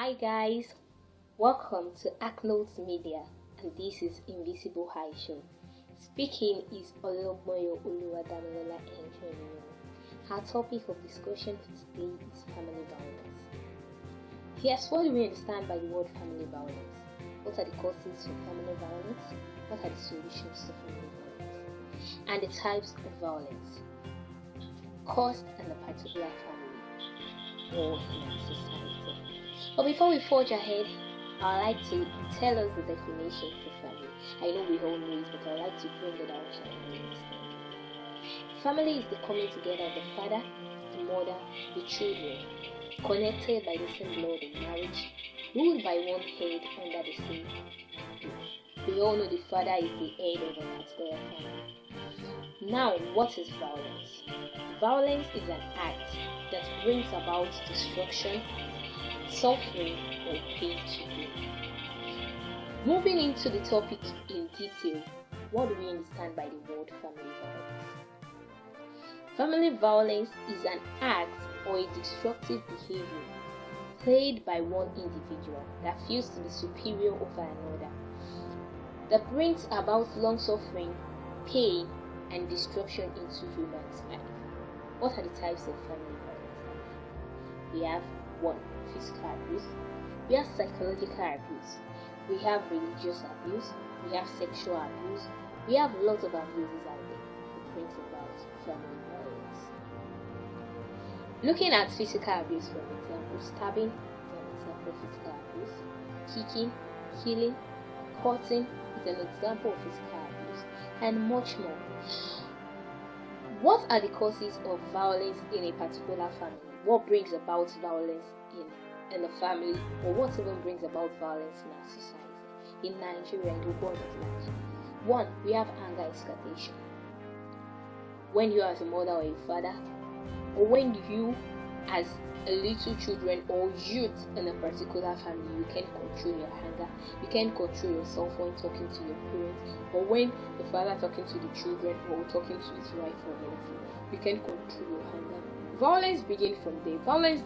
Hi guys, welcome to Arknote Media, and this is Invisible High Show. Speaking is Ologbonyo Oluwadamilola. Our topic of discussion for today is family violence. Here's what do we understand by the word family violence? What are the causes of family violence? What are the solutions to family violence? And the types of violence caused in a particular family or in a society. But before we forge ahead, I'd like to tell us the definition for family. I know we all know it, but I'd like to bring it out so you understand. Family is the coming together of the father, the mother, the children, connected by the same blood in marriage, ruled by one head under the same roof. We all know the father is the head of a particular family. Now, what is violence? Violence is an act that brings about destruction, suffering, or pain to you. Moving into the topic in detail, what do we understand by the word family violence? Family violence is an act or a destructive behavior played by one individual that feels to be superior over another, that brings about long suffering, pain, and destruction into humans' life. What are the types of family violence? We have 1. Physical abuse. We have psychological abuse. We have religious abuse. We have sexual abuse. We have lots of abuses out there that brings about family violence. Looking at physical abuse, for example, stabbing is an example of physical abuse. Kicking, killing, cutting is an example of physical abuse, and much more. What are the causes of violence in a particular family? What brings about violence in the family, or what even brings about violence in our society? In Nigeria and the world at large. 1. We have anger escalation. When you as a mother or a father, or when you as a little children or youth in a particular family, you can't control your anger, you can't control yourself when talking to your parents, or when the father talking to the children or talking to his wife or anything, you can't control your anger. Violence begins from there. Violence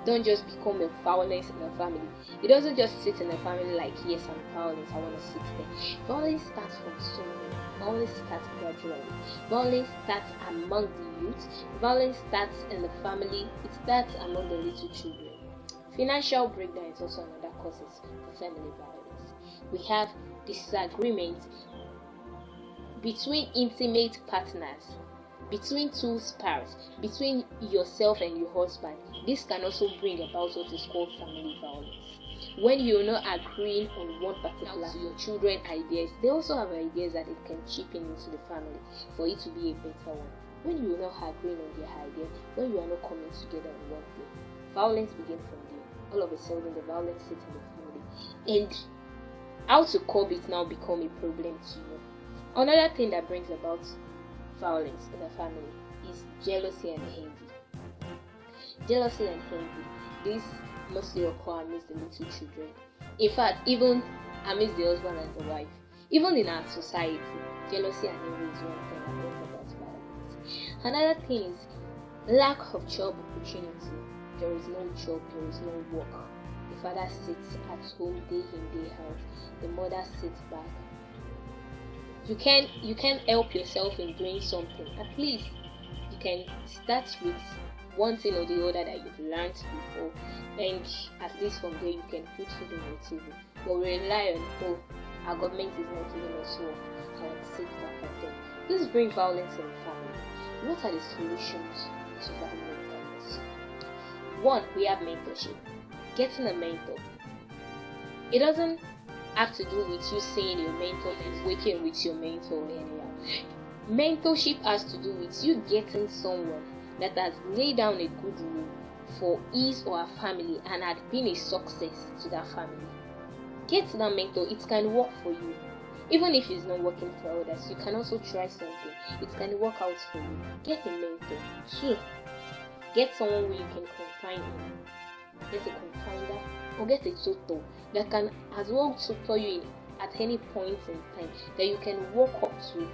don't just become a violence in a family. It doesn't just sit in a family like, yes, I'm violent, I want to sit there. Violence starts from somewhere. Violence starts gradually. Violence starts among the youth. Violence starts in the family. It starts among the little children. Financial breakdown is also another cause for family violence. We have disagreement between intimate partners, between two spouses, between yourself and your husband. This can also bring about what is called family violence. When you're not agreeing on one particular your children ideas, they also have ideas that it can chip into the family for it to be a better one. When you're not agreeing on their ideas, when you are not coming together on one thing, violence begins from there. All of a sudden, the violence sits in the family, and how to curb it now become a problem to you. Another thing that brings about violence in a family is jealousy and envy. Jealousy and envy. This mostly occur amidst the little children. In fact, even amidst the husband and the wife. Even in our society, jealousy and envy is one thing that brings about violence. Another thing is lack of job opportunity. There is no job, there is no work. The father sits at home day in, day out. The mother sits back. You can help yourself in doing something. At least you can start with one thing or the other that you've learned before, and at least from there you can put food on your table. But rely on, our government is not giving us work, and sit back at them. This brings violence in the family. What are the solutions to family violence? 1. We have mentorship. Getting a mentor. It doesn't have to do with you seeing your mentor and working with your mentor anyhow. Mentorship has to do with you getting someone that has laid down a good rule for his or her family and had been a success to that family. Get that mentor. It can work for you. Even if it's not working for others, you can also try something. It can work out for you. Get a mentor. 2. Get someone who you can confide in. Get a confider or get a tutor that can as well tutor you at any point in time, that you can walk up to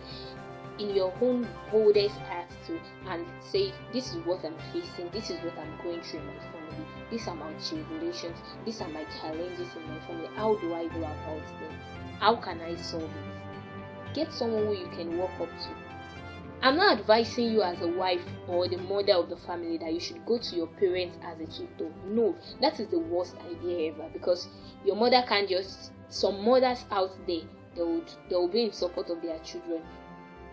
in your own boldest attitude and say, this is what I'm facing, this is what I'm going through in my family, these are my tribulations, these are my challenges in my family. How do I go about them? How can I solve it? Get someone who you can walk up to. I'm not advising you as a wife or the mother of the family that you should go to your parents as a tutor. No, that is the worst idea ever, because your mother can't just, some mothers out there, they will be in support of their children.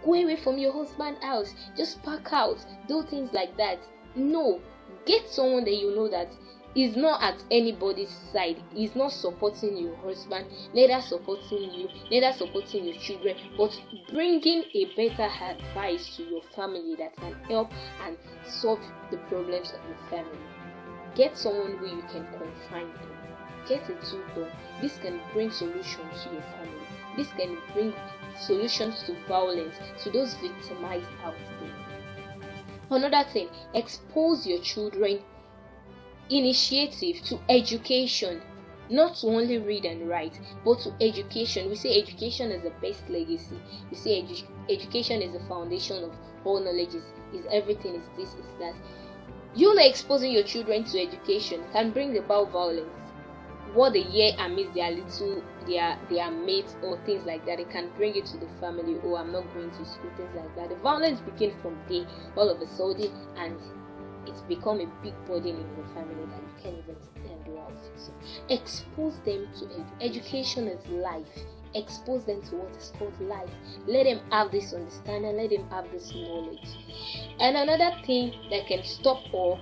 Go away from your husband's house, just pack out, do things like that. No, get someone that you know that is not at anybody's side, is not supporting your husband, neither supporting you, neither supporting your children, but bringing a better advice to your family that can help and solve the problems of your family. Get someone who you can confide in. Get a tutor. This can bring solutions to your family. This can bring solutions to violence, to those victimized out there. Another thing, expose your children initiative to education, not to only read and write, but to education. We say education is the best legacy. We say education is the foundation of all knowledge. Is everything, is this, is that. You know, exposing your children to education can bring about violence. What they hear amidst their mates or things like that, it can bring it to the family. Oh, I'm not going to school, things like that. The violence begins from there, all of a sudden, and it's become a big burden in your family that you can't even handle out. So expose them to education is life. Expose them to what is called life. Let them have this understanding, let them have this knowledge. And another thing that can stop or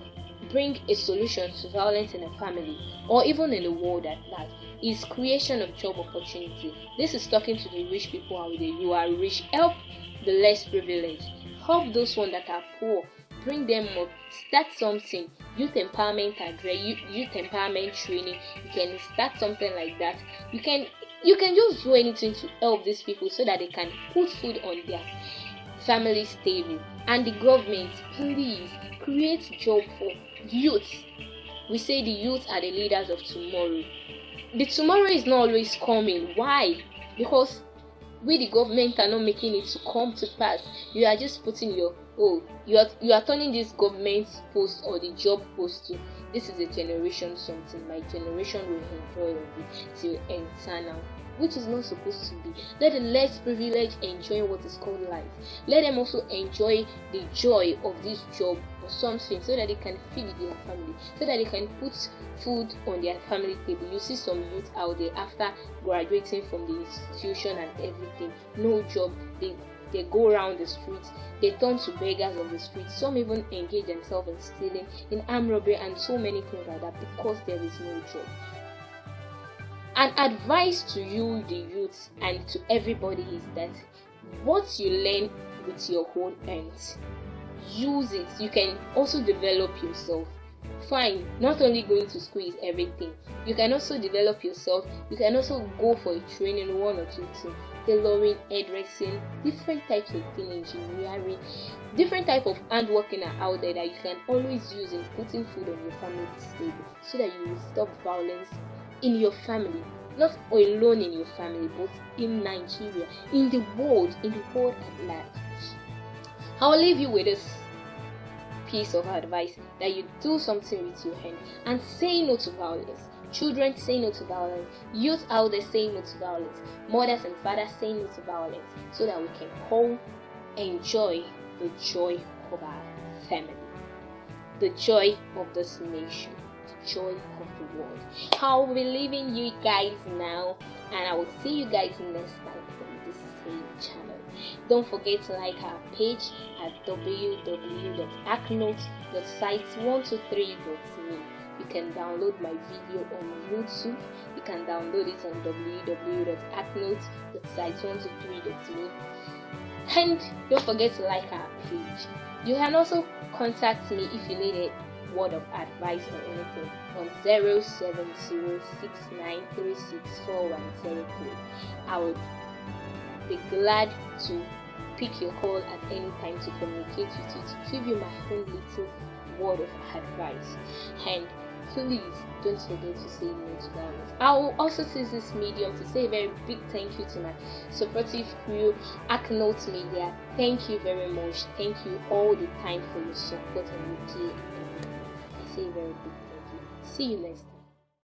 bring a solution to violence in a family or even in the world at large is creation of job opportunity. This is talking to the rich people out there. You are rich, help the less privileged, help those ones that are poor, bring them up, start something. Youth empowerment address, youth empowerment training. You can start something like that. You can just do anything to help these people so that they can put food on their family's table. And the government, please create job for youth. We say the youth are the leaders of tomorrow. The tomorrow is not always coming. Why? Because we, the government, are not making it to come to pass. You are just putting you are turning this government post or the job post to, this is a generation something. My generation will enjoy it till eternal, which is not supposed to be. Let the less privileged enjoy what is called life. Let them also enjoy the joy of this job or something, so that they can feed their family, so that they can put food on their family table. You see some youth out there after graduating from the institution and everything, no job, they go around the streets, they turn to beggars on the streets. Some even engage themselves in stealing, in armed robbery, and so many things like that because there is no job. An advice to you, the youth, and to everybody is that what you learn with your own hands, use it. You can also develop yourself. Fine, not only going to school is everything. You can also develop yourself. You can also go for a training, 1 or 2 things. Tailoring, hairdressing, different types of things, engineering, different type of handworking are out there that you can always use in putting food on your family's table, so that you will stop violence in your family, not alone in your family, but in Nigeria, in the world at large. I'll leave you with this piece of advice, that you do something with your hand and say no to violence. Children, say no to violence. Youth out there, say no to violence. Mothers and fathers, say no to violence, so that we can all enjoy the joy of our family, the joy of this nation, the joy of the world. I'll be leaving you guys now, and I will see you guys next time on this same channel. Don't forget to like our page at www.arknote.site123.me. You can download my video on YouTube. You can download it on www.arknote.site123.me. And don't forget to like our page. You can also contact me if you need a word of advice or anything on 07069364103. I would be glad to pick your call at any time to communicate with you, to give you my own little word of advice. And please don't forget to say no to violence. I will also use this medium to say a very big thank you to my supportive crew, Arknote Media. Thank you very much. Thank you all the time for your support and your care. I say a very big thank you. See you next time.